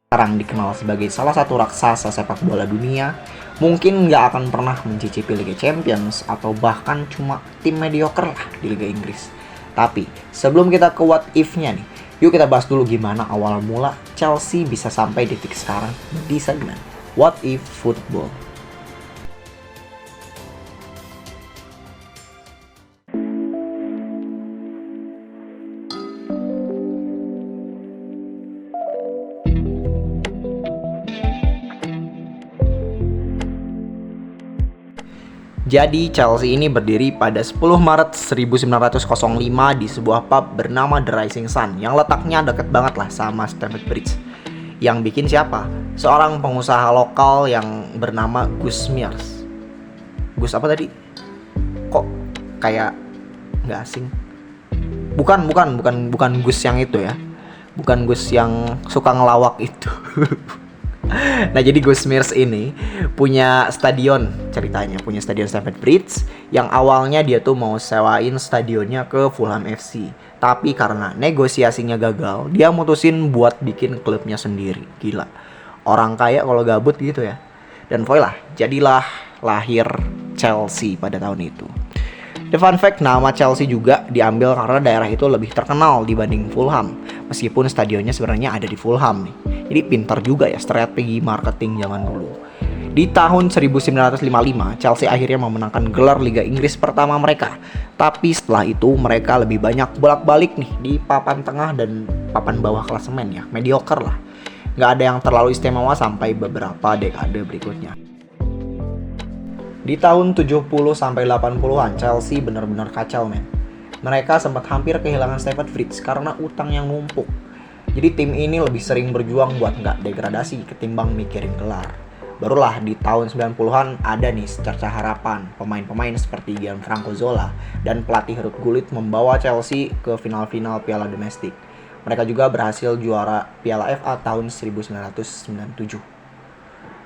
sekarang dikenal sebagai salah satu raksasa sepak bola dunia, mungkin nggak akan pernah mencicipi Liga Champions atau bahkan cuma tim mediocre lah di Liga Inggris. Tapi sebelum kita ke what if-nya nih, yuk kita bahas dulu gimana awal mula Chelsea bisa sampai di titik sekarang di segmen What If Football. Jadi Chelsea ini berdiri pada 10 Maret 1905 di sebuah pub bernama The Rising Sun yang letaknya deket banget lah sama Stamford Bridge. Yang bikin siapa? Seorang pengusaha lokal yang bernama Gus Mears. Gus apa tadi? Kok kayak nggak asing? Bukan Gus yang itu ya. Bukan Gus yang suka ngelawak itu. Nah, jadi Gus Mears ini punya stadion Stamford Bridge yang awalnya dia tuh mau sewain stadionnya ke Fulham FC. Tapi karena negosiasinya gagal, dia mutusin buat bikin klubnya sendiri. Gila, orang kaya kalau gabut gitu ya. Dan voila, jadilah lahir Chelsea pada tahun itu. The fun fact, nama Chelsea juga diambil karena daerah itu lebih terkenal dibanding Fulham. Meskipun stadionnya sebenarnya ada di Fulham nih. Jadi pintar juga ya strategi marketing zaman dulu. Di tahun 1955, Chelsea akhirnya memenangkan gelar Liga Inggris pertama mereka. Tapi setelah itu mereka lebih banyak bolak-balik nih di papan tengah dan papan bawah klasemen ya. Mediocre lah. Nggak ada yang terlalu istimewa sampai beberapa dekade berikutnya. Di tahun 70-80-an Chelsea benar-benar kacau men. Mereka sempat hampir kehilangan Stamford Bridge karena utang yang numpuk. Jadi tim ini lebih sering berjuang buat nggak degradasi ketimbang mikirin gelar. Barulah di tahun 90-an ada nih secerca harapan. Pemain-pemain seperti Gianfranco Zola dan pelatih Ruud Gullit membawa Chelsea ke final-final Piala Domestik. Mereka juga berhasil juara Piala FA tahun 1997.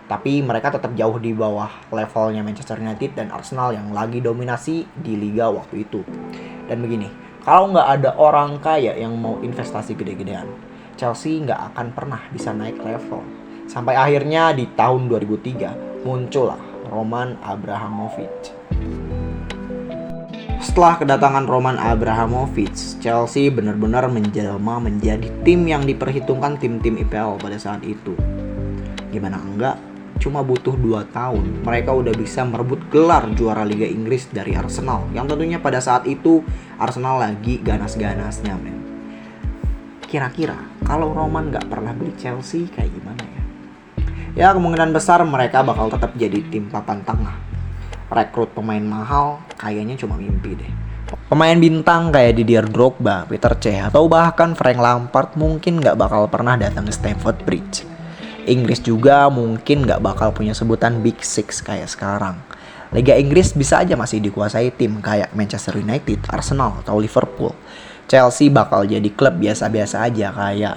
Tapi mereka tetap jauh di bawah levelnya Manchester United dan Arsenal yang lagi dominasi di liga waktu itu. Dan begini, kalau nggak ada orang kaya yang mau investasi gede-gedean, Chelsea nggak akan pernah bisa naik level. Sampai akhirnya di tahun 2003 muncullah Roman Abramovich. Setelah kedatangan Roman Abramovich, Chelsea benar-benar menjelma menjadi tim yang diperhitungkan tim-tim IPL pada saat itu. Gimana enggak? Cuma butuh 2 tahun, mereka udah bisa merebut gelar juara Liga Inggris dari Arsenal. Yang tentunya pada saat itu Arsenal lagi ganas-ganasnya men. Kira-kira kalau Roman gak pernah beli Chelsea kayak gimana ya? Ya kemungkinan besar mereka bakal tetap jadi tim papan tengah. Rekrut pemain mahal kayaknya cuma mimpi deh. Pemain bintang kayak Didier Drogba, Peter Cech, atau bahkan Frank Lampard mungkin gak bakal pernah datang ke Stamford Bridge. Inggris juga mungkin gak bakal punya sebutan Big Six kayak sekarang. Liga Inggris bisa aja masih dikuasai tim kayak Manchester United, Arsenal, atau Liverpool. Chelsea bakal jadi klub biasa-biasa aja kayak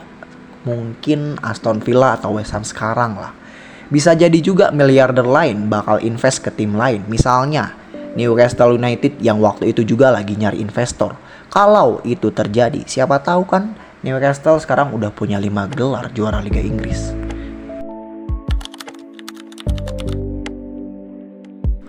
mungkin Aston Villa atau West Ham sekarang lah. Bisa jadi juga miliarder lain bakal invest ke tim lain. Misalnya Newcastle United yang waktu itu juga lagi nyari investor. Kalau itu terjadi, siapa tahu kan Newcastle sekarang udah punya 5 gelar juara Liga Inggris.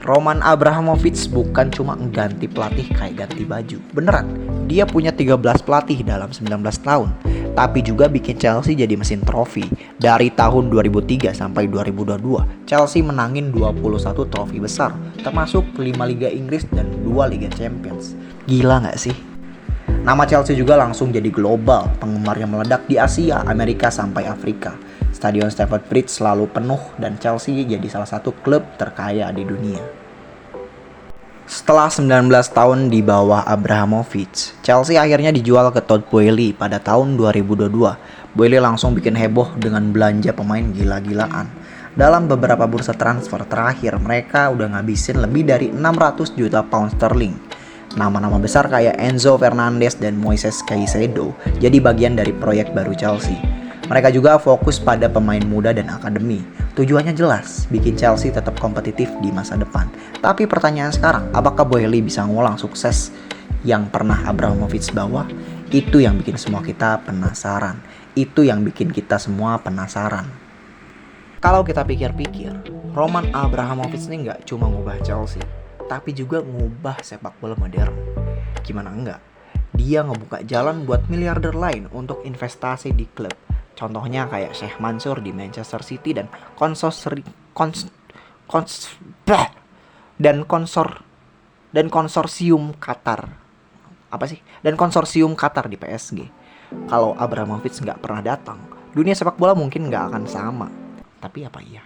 Roman Abramovich bukan cuma ganti pelatih kayak ganti baju. Beneran, dia punya 13 pelatih dalam 19 tahun. Tapi juga bikin Chelsea jadi mesin trofi. Dari tahun 2003 sampai 2022, Chelsea menangin 21 trofi besar, termasuk 5 Liga Inggris dan 2 Liga Champions. Gila gak sih? Nama Chelsea juga langsung jadi global, penggemarnya meledak di Asia, Amerika, sampai Afrika. Stadion Stamford Bridge selalu penuh dan Chelsea jadi salah satu klub terkaya di dunia. Setelah 19 tahun di bawah Abramovich, Chelsea akhirnya dijual ke Todd Boehly pada tahun 2022. Boehly langsung bikin heboh dengan belanja pemain gila-gilaan. Dalam beberapa bursa transfer terakhir, mereka udah ngabisin lebih dari 600 juta pound sterling. Nama-nama besar kayak Enzo Fernandez dan Moises Caicedo jadi bagian dari proyek baru Chelsea. Mereka juga fokus pada pemain muda dan akademi. Tujuannya jelas, bikin Chelsea tetap kompetitif di masa depan. Tapi pertanyaan sekarang, apakah Boehly bisa ngulang sukses yang pernah Abramovich bawa? Itu yang bikin semua kita penasaran. Itu yang bikin kita semua penasaran. Kalau kita pikir-pikir, Roman Abramovich ini nggak cuma ngubah Chelsea, tapi juga ngubah sepak bola modern. Gimana enggak? Dia ngebuka jalan buat miliarder lain untuk investasi di klub. Contohnya kayak Sheikh Mansour di Manchester City dan konsorsium Qatar. Apa sih? Dan konsorsium Qatar di PSG. Kalau Abramovich nggak pernah datang, dunia sepak bola mungkin nggak akan sama. Tapi apa iya?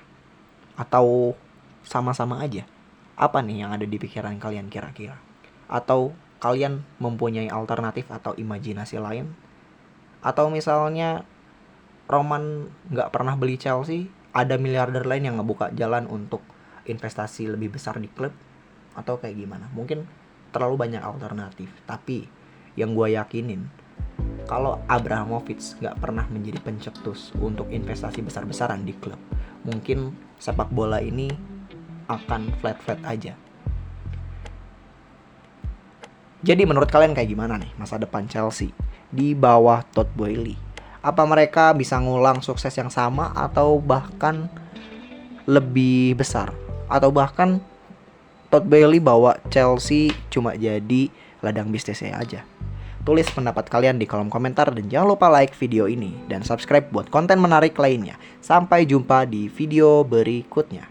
Atau sama-sama aja? Apa nih yang ada di pikiran kalian kira-kira? Atau kalian mempunyai alternatif atau imajinasi lain? Atau misalnya Roman nggak pernah beli Chelsea, ada miliarder lain yang ngebuka jalan untuk investasi lebih besar di klub? Atau kayak gimana? Mungkin terlalu banyak alternatif. Tapi yang gue yakinin, kalau Abramovich nggak pernah menjadi pencetus untuk investasi besar-besaran di klub, mungkin sepak bola ini akan flat-flat aja. Jadi menurut kalian kayak gimana nih masa depan Chelsea di bawah Todd Boehly? Apa mereka bisa ngulang sukses yang sama atau bahkan lebih besar? Atau bahkan Todd Boehly bawa Chelsea cuma jadi ladang bisnisnya aja? Tulis pendapat kalian di kolom komentar dan jangan lupa like video ini dan subscribe buat konten menarik lainnya. Sampai jumpa di video berikutnya.